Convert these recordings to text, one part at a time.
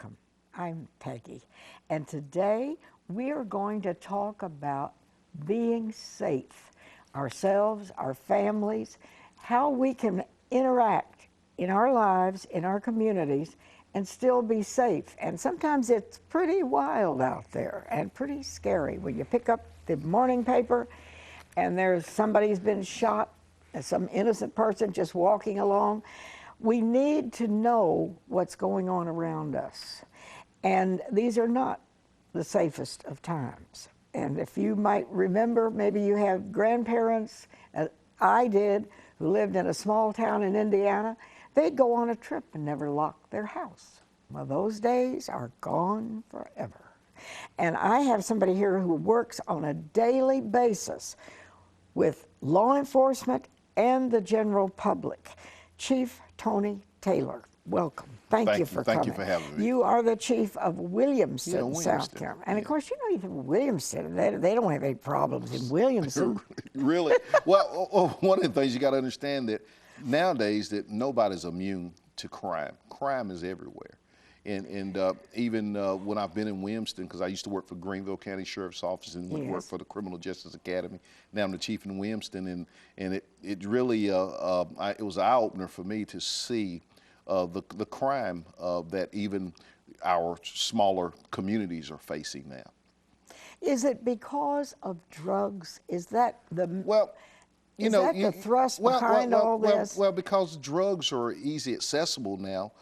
welcome. I'm Peggy, and today we are going to talk about being safe, ourselves, our families, how we can interact in our lives, in our communities, and still be safe. And sometimes it's pretty wild out there and pretty scary when you pick up the morning paper and there's somebody's been shot, some innocent person just walking along. We need to know what's going on around us. And these are not the safest of times. And if you might remember, maybe you have grandparents, I did, who lived in a small town in Indiana. They'd go on a trip and never lock their house. Well, those days are gone forever. And I have somebody here who works on a daily basis with law enforcement and the general public. Chief Tony Taylor, welcome. Thank you for coming. Thank you for having me. You are the chief of Williamston, South Carolina. And of course, you know, even Williamston, they don't have any problems in Williamston. Really? Well, one of the things you got to understand that nowadays that nobody's immune to crime. Crime is everywhere. And even when I've been in Williamston, because I used to work for Greenville County Sheriff's Office and went to work for the Criminal Justice Academy. Now I'm the chief in Williamston, and it really it was an eye-opener for me to see the crime that even our smaller communities are facing now. Is it because of drugs? Is that the the thrust behind all this? Well, because drugs are easy accessible now.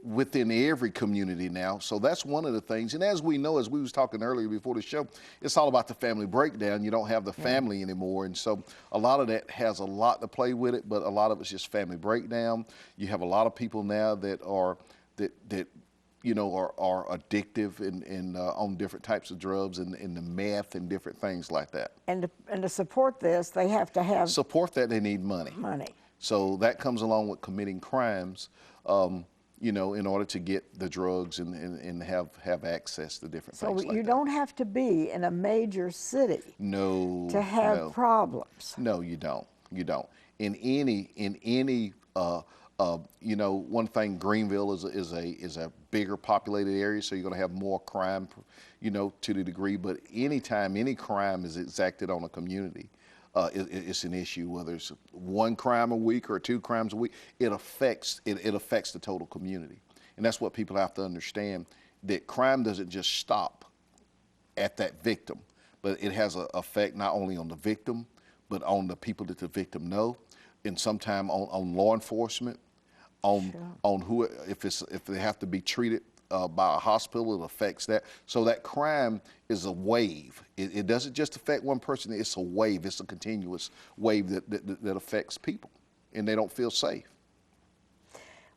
Within every community now. So that's one of the things. And as we know, as we was talking earlier before the show, it's all about the family breakdown. You don't have the family anymore. And so a lot of that has a lot to play with it, but a lot of it's just family breakdown. You have a lot of people now that are are addictive and on different types of drugs and the meth and different things like that. And to support this, they have to have... Support that, they need money. So that comes along with committing crimes. In order to get the drugs and have access to different things like that. So you don't have to be in a major city to have problems. No, you don't. You don't. In any one thing, Greenville is a bigger populated area, so you're going to have more crime, to the degree. But anytime any crime is exacted on a community, it's an issue, whether it's one crime a week or 2 crimes a week. It affects the total community, and that's what people have to understand. That crime doesn't just stop at that victim, but it has an effect not only on the victim, but on the people that the victim know, and sometimes on law enforcement, on who if they have to be treated by a hospital, it affects that. So that crime is a wave. It doesn't just affect one person, it's a wave. It's a continuous wave that affects people, and they don't feel safe.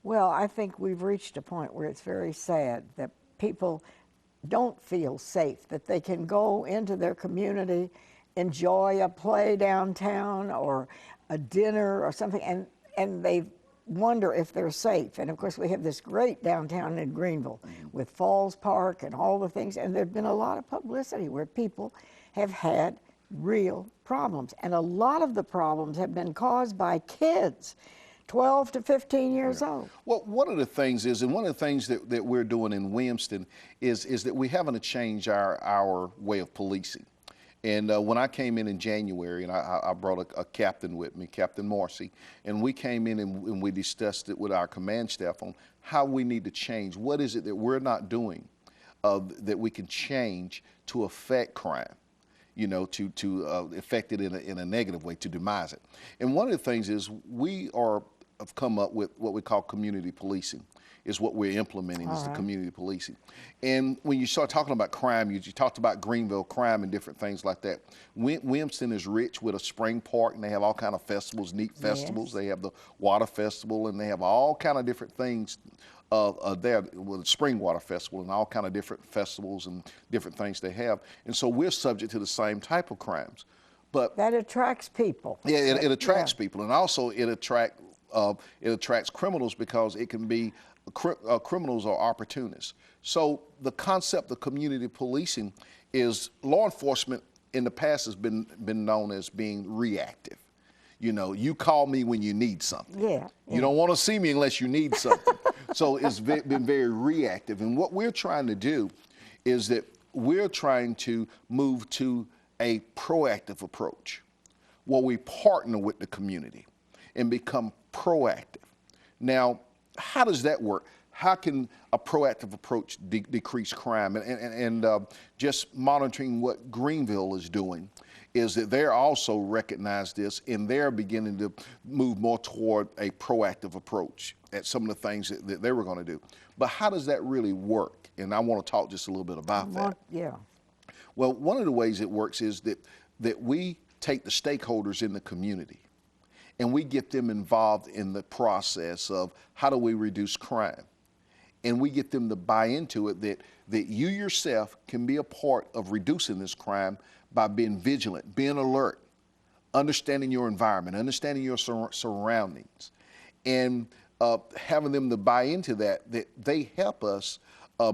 Well, I think we've reached a point where it's very sad that people don't feel safe, that they can go into their community, enjoy a play downtown or a dinner or something, and they wonder if they're safe. And of course, we have this great downtown in Greenville with Falls Park and all the things, and there's been a lot of publicity where people have had real problems. And a lot of the problems have been caused by kids, 12 to 15 years old. Well, one of the things that we're doing in Williamston is that we having to change our way of policing. And when I came in January, and I brought a captain with me, Captain Marcy, and we came in and we discussed it with our command staff on how we need to change. What is it that we're not doing that we can change to affect crime, to affect it in a negative way, to demise it. And one of the things is we have come up with what we call community policing. Is what we're implementing is the community policing. And when you start talking about crime, you talked about Greenville crime and different things like that. Williamston is rich with a spring park, and they have all kind of festivals, neat festivals. They have the water festival, and they have all kind of different things there with the spring water festival and all kind of different festivals and different things they have. And so we're subject to the same type of crimes. But that attracts people. Yeah, it attracts people, and also it attracts criminals because it can be criminals are opportunists. So the concept of community policing is law enforcement in the past has been known as being reactive. You call me when you need something. Yeah. You don't want to see me unless you need something. So it's been very reactive. And what we're trying to do is that we're trying to move to a proactive approach where we partner with the community and become proactive. Now, how does that work? How can a proactive approach decrease crime? And just monitoring what Greenville is doing is that they're also recognize this and they're beginning to move more toward a proactive approach at some of the things that they were going to do. But how does that really work? And I want to talk just a little bit about that. Yeah. Well, one of the ways it works is that we take the stakeholders in the community and we get them involved in the process of how do we reduce crime. And we get them to buy into it that you yourself can be a part of reducing this crime by being vigilant, being alert, understanding your environment, understanding your surroundings, and having them to buy into that they help us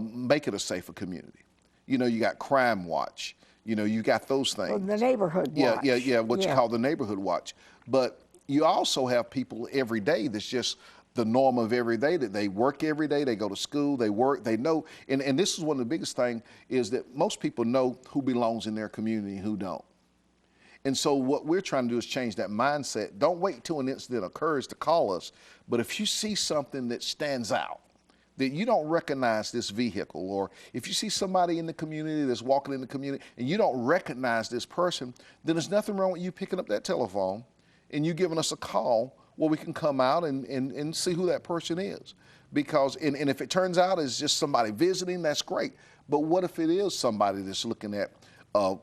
make it a safer community. You know, you got Crime Watch, you know, you got those things. Well, the neighborhood watch. Yeah, what you call the neighborhood watch. But you also have people every day that's just the norm of every day, that they work every day, they go to school, they work, they know. And this is one of the biggest things is that most people know who belongs in their community and who don't. And so what we're trying to do is change that mindset. Don't wait till an incident occurs to call us. But if you see something that stands out, that you don't recognize this vehicle, or if you see somebody in the community that's walking in the community and you don't recognize this person, then there's nothing wrong with you picking up that telephone and you giving us a call where we can come out and see who that person is. Because, and if it turns out it's just somebody visiting, that's great. But what if it is somebody that's looking at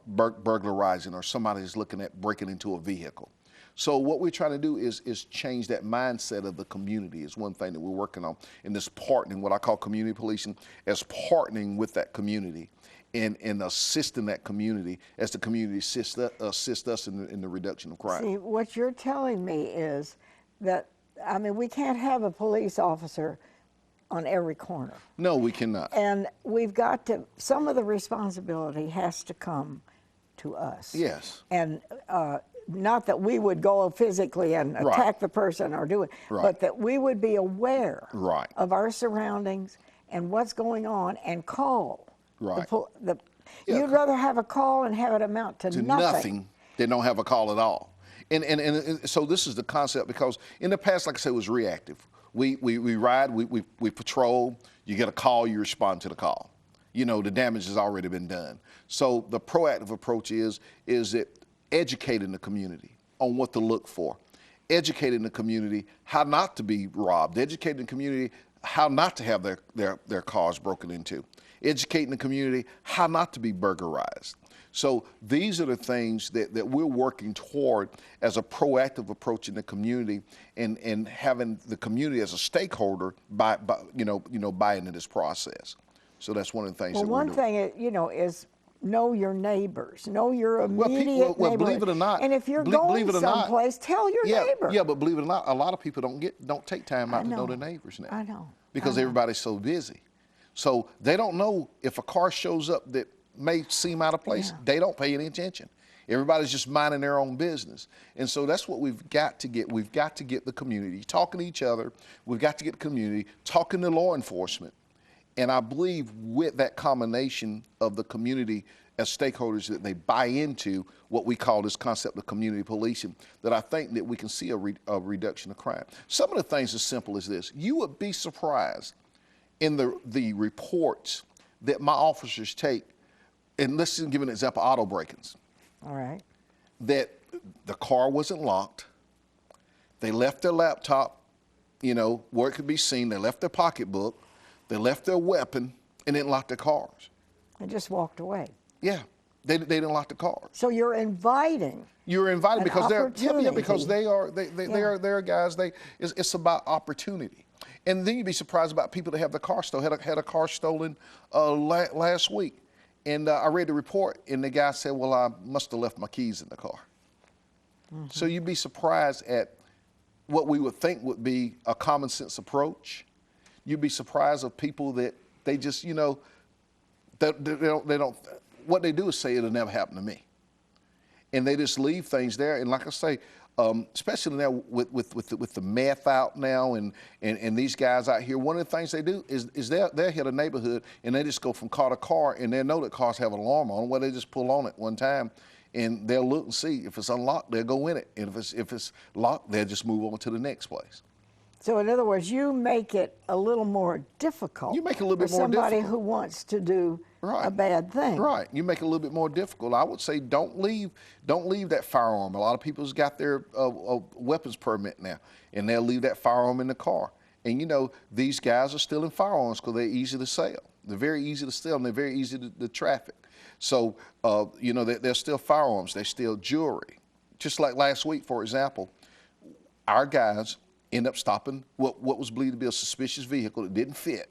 burglarizing, or somebody that's looking at breaking into a vehicle? So what we're trying to do is change that mindset of the community is one thing that we're working on in this partnering, what I call community policing, as partnering with that community and assisting that community as the community assist us in the reduction of crime. See, what you're telling me is that, I mean, we can't have a police officer on every corner. No, we cannot. And we've got to, some of the responsibility has to come to us. Yes. And not that we would go physically and attack the person or do it, but that we would be aware of our surroundings and what's going on and call. You'd rather have a call and have it amount to nothing than don't have a call at all. And so this is the concept, because in the past, like I said, it was reactive. We ride, we patrol, you get a call, you respond to the call. You know, the damage has already been done. So the proactive approach is that educating the community on what to look for, educating the community how not to be robbed, educating the community how not to have their cars broken into, educating the community how not to be burglarized. So these are the things that we're working toward as a proactive approach in the community, and having the community as a stakeholder buy into this process. So that's one of the things that we're doing. Well, one thing, is know your neighbors, know your immediate well, neighborhood. Believe it or not, and if you're going someplace, tell your neighbor. Yeah, but believe it or not, a lot of people don't take time out to know their neighbors now. I know. Because everybody's so busy. So they don't know if a car shows up that may seem out of place. They don't pay any attention. Everybody's just minding their own business. And so that's what we've got to get. We've got to get the community talking to each other. We've got to get the community talking to law enforcement. And I believe with that combination of the community as stakeholders, that they buy into what we call this concept of community policing, that I think that we can see a reduction of crime. Some of the things as simple as this. You would be surprised in the reports that my officers take, and let's just give an example, auto break-ins. All right. That the car wasn't locked. They left their laptop, where it could be seen. They left their pocketbook. They left their weapon and didn't lock their cars. And just walked away. Yeah, they didn't lock the cars. So you're inviting. You're invited because they're guys. It's about opportunity. And then you'd be surprised about people that have the car stolen. Had a car stolen last week. And I read the report, and the guy said, well, I must have left my keys in the car. Mm-hmm. So you'd be surprised at what we would think would be a common sense approach. You'd be surprised of people that they just, they don't, what they do is say it'll never happen to me. And they just leave things there. And like I say, especially now with the meth out now and these guys out here. One of the things they do is they'll hit a neighborhood and they just go from car to car, and they know that cars have an alarm on them. Well, they just pull on it one time, and they'll look and see if it's unlocked. They'll go in it, and if it's locked, they'll just move on to the next place. So in other words, you make it a little more difficult. You make it a little bit for more somebody difficult. who wants to do Right. a bad thing. Right. You make it a little bit more difficult. I would say don't leave that firearm. A lot of people's got their weapons permit now, and they'll leave that firearm in the car. And you know, these guys are stealing firearms because they're easy to sell. They're very easy to steal, and they're very easy to traffic. So, you know, they're still firearms. They steal jewelry. Just like last week, for example, our guys end up stopping what was believed to be a suspicious vehicle that didn't fit.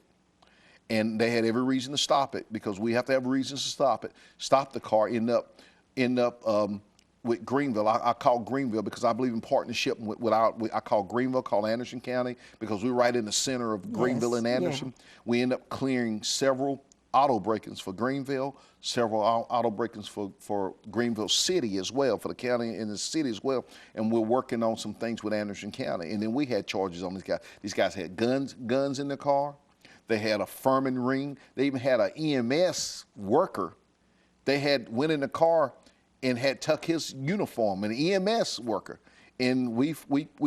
And they had every reason to stop it, because we have to have reasons to stop it. Stop the car, end up with Greenville. I call Greenville because I believe in partnership I call Greenville, call Anderson County, because we're right in the center of Greenville and Anderson. Yeah. We end up clearing several auto break-ins for Greenville, several auto break-ins for Greenville City as well, for the county and the city as well. And we're working on some things with Anderson County. And then we had charges on these guys. These guys had guns in the car. They had a Furman ring. They even had an EMS worker. They went in the car and had tucked his uniform, an EMS worker. And we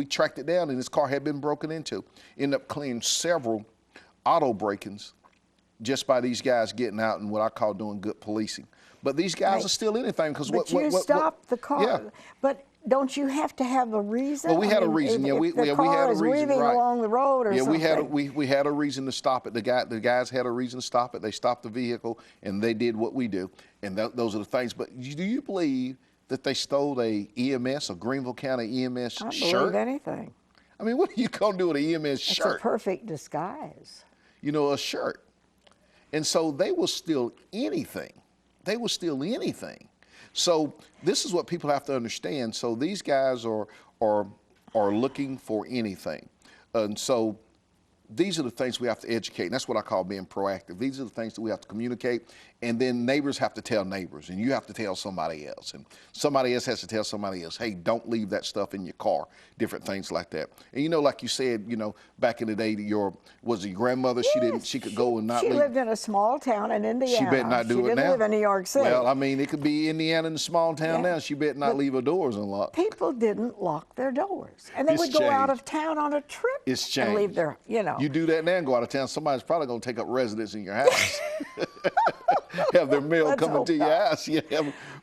tracked it down, and his car had been broken into. Ended up clearing several auto break-ins just by these guys getting out and what I call doing good policing. But these guys are still anything because what stopped the car. Yeah. But don't you have to have a reason? Well, we had a reason. If we the had car a is reason. weaving Right. along the road or something. Yeah, we had a reason to stop it. The guys had a reason to stop it. They stopped the vehicle, and they did what we do. And those are the things. But do you believe that they stole a Greenville County EMS shirt? I believe anything. I mean, what are you gonna do with an EMS shirt? It's a perfect disguise. You know, a shirt. And so they will steal anything. They will steal anything. So this is what people have to understand. So these guys are looking for anything. And so these are the things we have to educate. And that's what I call being proactive. These are the things that we have to communicate. And then neighbors have to tell neighbors, and you have to tell somebody else. And somebody else has to tell somebody else, hey, don't leave that stuff in your car, different things like that. And you know, like you said, you know, back in the day, your grandmother, Yes, she could go and not leave. She lived in a small town in Indiana. She better not do it now. She didn't live in New York City. Well, I mean, it could be Indiana in a small town now. She better not leave her doors unlocked. People didn't lock their doors. And they It's would go out changed. of town on a trip It's changed. and leave their, you know. You do that now and go out of town, somebody's probably going to take up residence in your house. Have their mail Let's coming hope to your not. house. Yeah,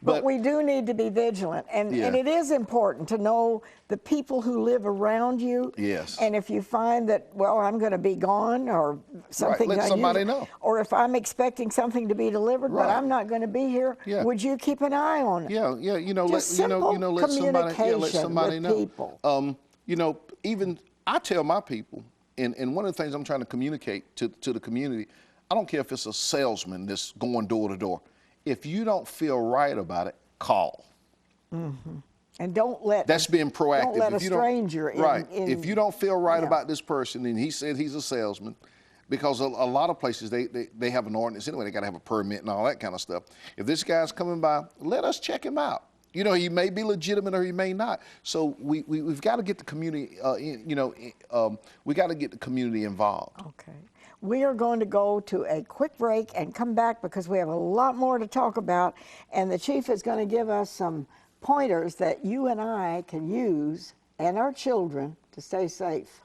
But we do need to be vigilant. And it is important to know the people who live around you. Yes. And if you find that, well, I'm going to be gone or something. let somebody know. Or if I'm expecting something to be delivered, but Right. I'm not going to be here, would you keep an eye on it? Yeah, you know, Just let simple somebody communication know. with people. You know, even I tell my people, and one of the things I'm trying to communicate to the community, I don't care if it's a salesman that's going door to door. If you don't feel right about it, call. Mm-hmm. And don't let That's being proactive. Don't let If a you don't- stranger in. Right. If you don't feel right Yeah. about this person, and he said he's a salesman, because a lot of places they have an ordinance anyway. They got to have a permit and all that kind of stuff. If this guy's coming by, let us check him out. You know, he may be legitimate or he may not. So we've got to get the community. We got to get the community involved. Okay. We are going to go to a quick break and come back because we have a lot more to talk about. And the chief is going to give us some pointers that you and I can use and our children to stay safe.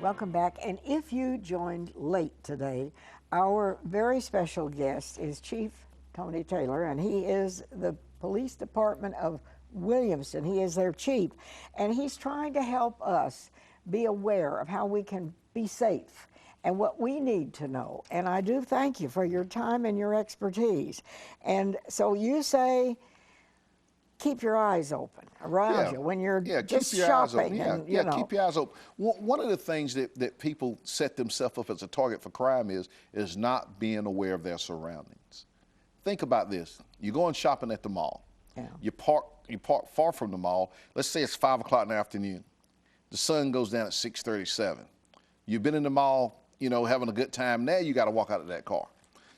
Welcome back. And if you joined late today, our very special guest is Chief Tony Taylor, and he is the Police Department of Williamston. He is their chief, and he's trying to help us be aware of how we can be safe and what we need to know. And I do thank you for your time and your expertise. And so you say, keep your eyes open around you when you're just shopping. And, you know. Keep your eyes open. One of the things that people set themselves up as a target for crime is not being aware of their surroundings. Think about this. You're going shopping at the mall. Yeah. You park far from the mall. Let's say it's 5 o'clock in the afternoon. The sun goes down at 6:37. You've been in the mall, you know, having a good time. Now you got to walk out of that car.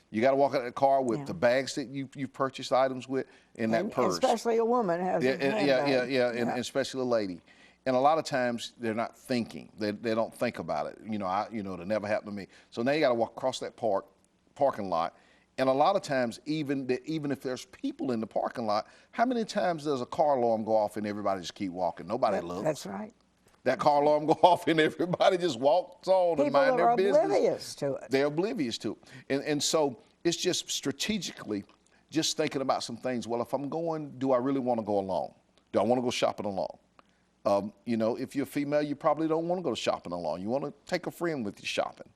You got to walk out of that car with the bags that you purchased items with and that purse. Especially a woman has a handbag. And especially a lady. And a lot of times they're not thinking. They don't think about it. You know, it'll never happen to me. So now you got to walk across that parking lot. And a lot of times, even if there's people in the parking lot, how many times does a car alarm go off and everybody just keep walking? Nobody looks. That's right. That car alarm go off and everybody just walks on and mind their business. People are oblivious to it. They're oblivious to it. And so it's just strategically just thinking about some things. Well, if I'm going, do I really want to go alone? Do I want to go shopping alone? You know, if you're a female, you probably don't want to go shopping alone. You want to take a friend with you shopping.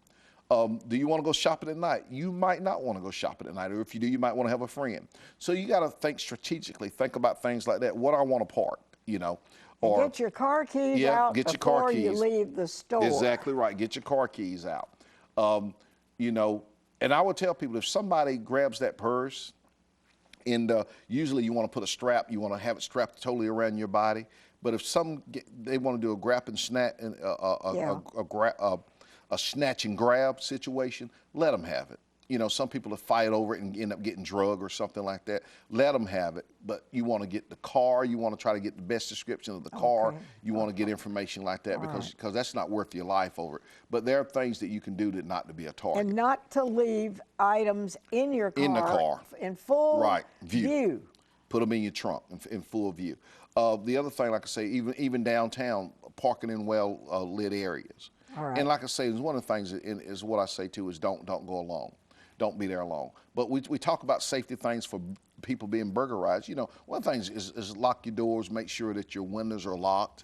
Do you want to go shopping at night? You might not want to go shopping at night, or if you do, you might want to have a friend. So you got to think strategically, think about things like that. What do I want to park, you know? Or get your car keys out get your car before keys. you leave the store. Exactly right. Get your car keys out. You know, and I would tell people if somebody grabs that purse, and usually you want to put a strap, you want to have it strapped totally around your body. But if they want to do a grab and snatch, a snatch and grab situation, let them have it. You know, some people fight over it and end up getting drugged or something like that. Let them have it. But you want to get the car. You want to try to get the best description of the car. You want to get information like that because that's not worth your life over it. But there are things that you can do not to be a target. And not to leave items in your car. In the car. In full view. Put them in your trunk in full view. The other thing, like I say, even downtown, parking in well-lit areas. And like I say, one of the things is what I say too is don't go alone. Don't be there alone. But we talk about safety things for people being burglarized. You know, one of the things is lock your doors, make sure that your windows are locked.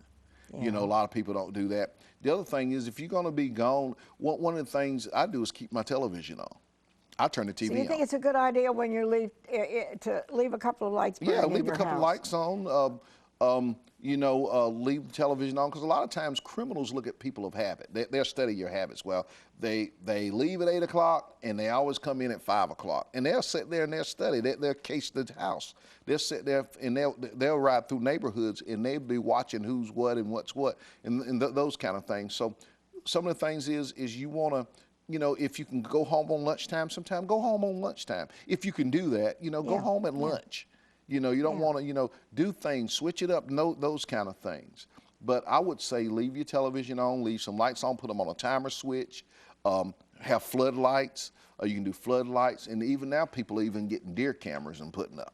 You know, a lot of people don't do that. The other thing is if you're going to be gone, one of the things I do is keep my television on. I turn the TV on. So you think it's a good idea when you leave to leave a couple of lights burning in your house? Yeah, leave a couple of lights on. You know, leave the television on because a lot of times criminals look at people of habit. They'll study your habits. Well, they leave at 8 o'clock and they always come in at 5 o'clock. And they'll sit there and they'll study. They'll case the house. They'll sit there and they'll ride through neighborhoods and they'll be watching who's what and what's what and those kind of things. So some of the things is you want to, you know, if you can go home on lunchtime sometime, go home on lunchtime. If you can do that, you know, go home at lunch. You know, you don't want to, you know, do things, switch it up, those kind of things. But I would say leave your television on, leave some lights on, put them on a timer switch, have floodlights. You can do floodlights. And even now people are even getting deer cameras and putting up.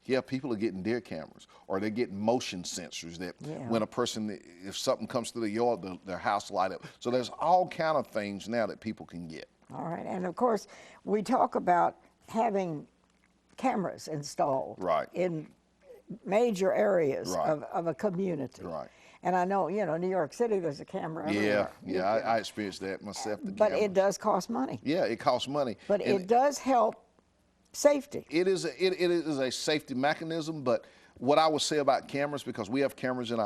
Yeah, people are getting deer cameras. Or they're getting motion sensors that when a person, if something comes through the yard, their house light up. So there's all kind of things now that people can get. All right. And of course, we talk about having cameras installed in major areas of a community. And I know, you know, New York City, there's a camera everywhere. I experienced that myself. But it does cost money. Yeah, it costs money. But it does help safety. It is a safety mechanism, but what I would say about cameras, because we have cameras in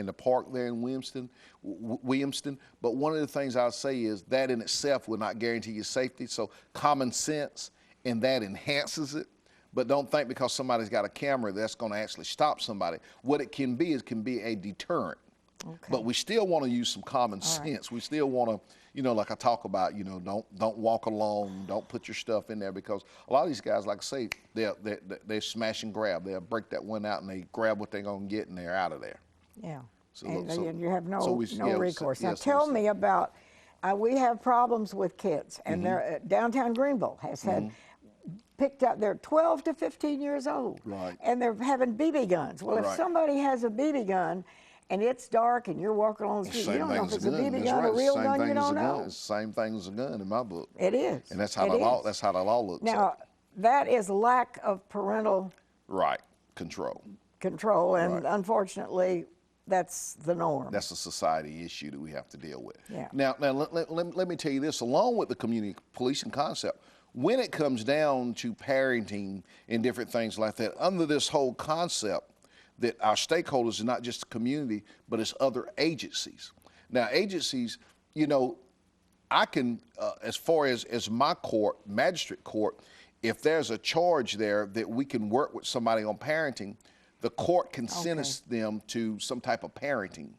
the park there in Williamston, but one of the things I'll say is that in itself will not guarantee your safety, so common sense, and that enhances it. But don't think because somebody's got a camera that's going to actually stop somebody. What it can be is a deterrent. But we still want to use some common sense. We still want to, you know, like I talk about, you know, don't walk alone, don't put your stuff in there because a lot of these guys, like I say, they smash and grab. They'll break that one out and they grab what they're going to get and they're out of there. Yeah. So, and you have no recourse. Now tell me about. We have problems with kids, and they're downtown Greenville has had picked up. They're 12 to 15 years old, and they're having BB guns. Well, if somebody has a BB gun, and it's dark, and you're walking along the street, you don't know if it's a BB gun, a real gun. You don't know. It's the same thing as a gun in my book. It is, and that's how the law. That's how the law looks. Now, that is lack of parental control, and unfortunately, that's the norm. That's a society issue that we have to deal with. Yeah. Now let me tell you this, along with the community policing concept, when it comes down to parenting and different things like that, under this whole concept that our stakeholders are not just the community, but it's other agencies. Now, agencies, you know, I can, as far as my court, magistrate court, if there's a charge there that we can work with somebody on parenting, the court can sentence them to some type of parenting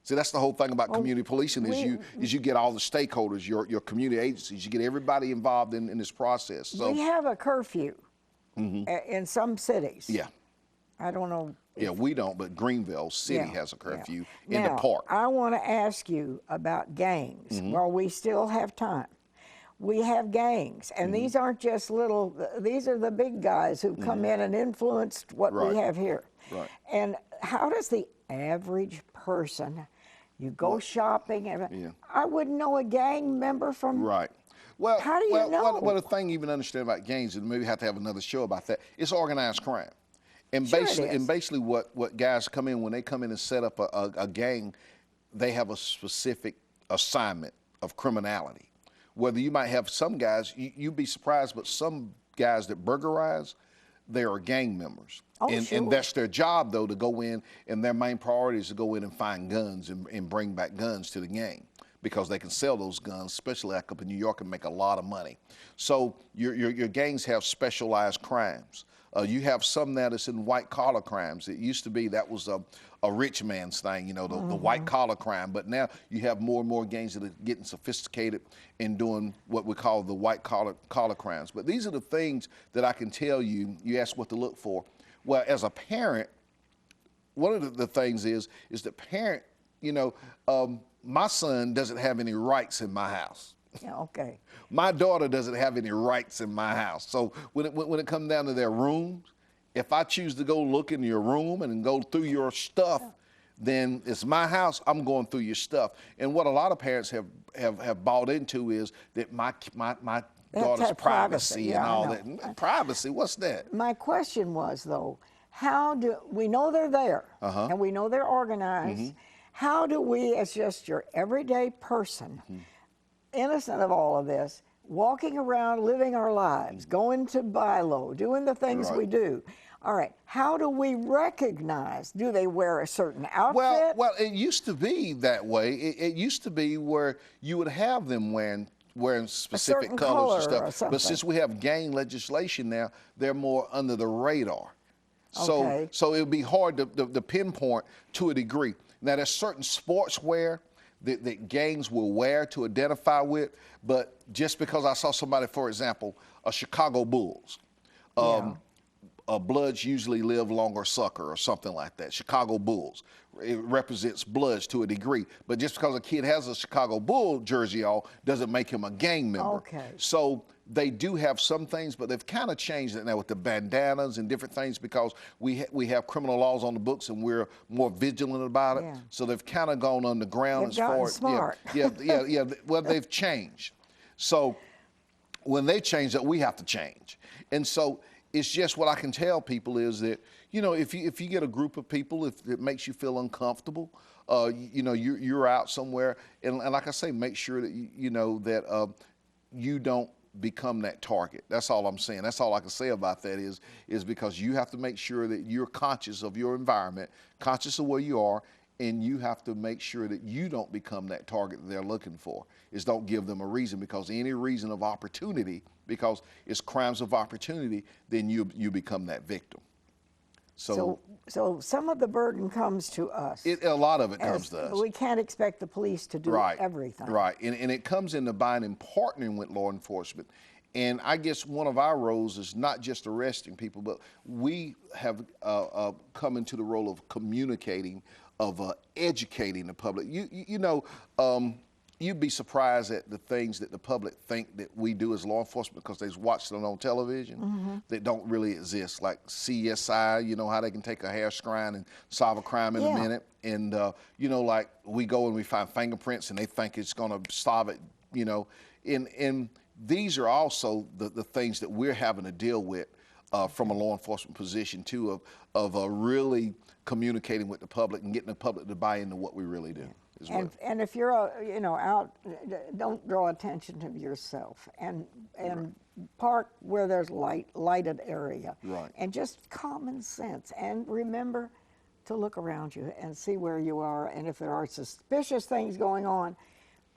See, that's the whole thing about community policing we- is you get all the stakeholders, your community agencies, you get everybody involved in this process. So We have a curfew in some cities. yeah. I don't know. Yeah, we don't, but Greenville City Yeah, has a yeah. curfew in Now, the park. I want to ask you about gangs. While we still have time, we have gangs, and these aren't just little. These are the big guys who come in and influenced what we Right. have here. Right. And how does the average person? You go shopping, and Yeah. I wouldn't know a gang member from. Right. Well, How do you know? Well, the thing you even understand about gangs, and maybe have to have another show about that, it's organized crime. And Sure it basically, is. what guys come in, when they come in and set up a gang, they have a specific assignment of criminality. Whether you might have some guys, you'd be surprised, but some guys that burglarize, they are gang members. Oh, and sure. that's their job, though, to go in, and their main priority is to go in and find guns and bring back guns to the gang, because they can sell those guns, especially like up in New York, and make a lot of money. So your gangs have specialized crimes. You have some that is in white collar crimes. It used to be that was a rich man's thing, you know, the white collar crime. But now you have more and more gangs that are getting sophisticated in doing what we call the white collar crimes. But these are the things that I can tell you. You ask what to look for. Well, as a parent, one of the things is that parent, you know, my son doesn't have any rights in my house. Yeah, okay. My daughter doesn't have any rights in my house. So when it comes down to their rooms, if I choose to go look in your room and go through your stuff, then it's my house. I'm going through your stuff. And what a lot of parents have bought into is that my daughter's have privacy. privacy Yeah, and I all know. that. Privacy? What's that? My question was, though, how do we know they're there and we know they're organized? How do we, as just your everyday person, innocent of all of this, walking around, living our lives, going to buy low, doing the things Right. we do? All right, how do we recognize? Do they wear a certain outfit? Well, it used to be that way. It used to be where you would have them wearing specific certain colors color and or stuff. something. But since we have gang legislation now, they're more under the radar. Okay. So it would be hard to pinpoint to a degree. Now, there's certain sportswear that gangs will wear to identify with, but just because I saw somebody, for example, a Chicago Bulls, Bloods usually live longer sucker or something like that. Chicago Bulls. It represents Bloods to a degree. But just because a kid has a Chicago Bull jersey on doesn't make him a gang member. Okay. So they do have some things, but they've kind of changed it now with the bandanas and different things, because we have criminal laws on the books and we're more vigilant about it. Yeah. So they've kind of gone underground They've as gotten far as smart. yeah. Well, they've changed. So when they change that, we have to change. And so it's just what I can tell people is that, you know, if you get a group of people, if it makes you feel uncomfortable, you know, you're out somewhere, and like I say, make sure that you know that you don't become that target. That's all I'm saying. That's all I can say about that is because you have to make sure that you're conscious of your environment, conscious of where you are, and you have to make sure that you don't become that target that they're looking for. Is don't give them a reason, because any reason of opportunity, because it's crimes of opportunity, then you become that victim. So some of the burden comes to us. a lot of it as- comes to us. We can't expect the police to do Right, everything. Right, and it comes into buying and partnering with law enforcement. And I guess one of our roles is not just arresting people, but we have come into the role of communicating, of educating the public. You know, you'd be surprised at the things that the public think that we do as law enforcement because they've watched it on television that don't really exist, like CSI, you know, how they can take a hair scrying and solve a crime in a minute. And, you know, like we go and we find fingerprints and they think it's going to solve it, you know. And these are also the things that we're having to deal with from a law enforcement position, too, of really communicating with the public and getting the public to buy into what we really do. And if you're you know, out, don't draw attention to yourself, and park where there's lighted area, Right. and just common sense, and remember to look around you and see where you are, and if there are suspicious things going on,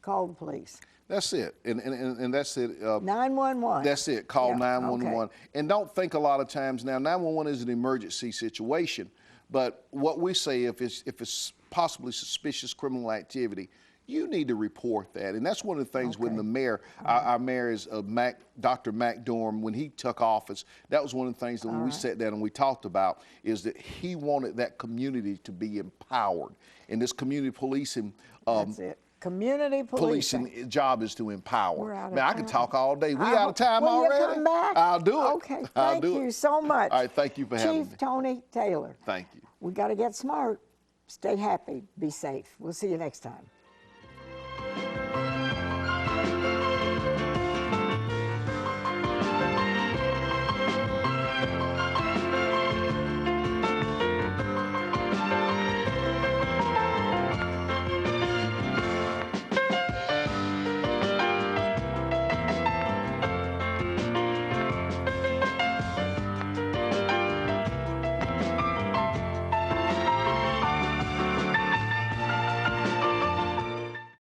call the police. That's it, and that's it. 911. That's it. Call Yeah, 911, okay. and don't think a lot of times now. 911 is an emergency situation, but what we say if it's possibly suspicious criminal activity, you need to report that. And that's one of the things when the mayor, our mayor is Dr. Mac Dorm, when he took office, that was one of the things that when we sat down and we talked about is that he wanted that community to be empowered. And this community policing, That's it. Community policing. job is to empower. We're out of Man, I time. can talk all day. We out of time Will already? you come back? I'll do it. Okay, I'll thank do you it. so much. All right, thank you for having me. Chief Tony Taylor. Thank you. We got to get smart. Stay happy. Be safe. We'll see you next time.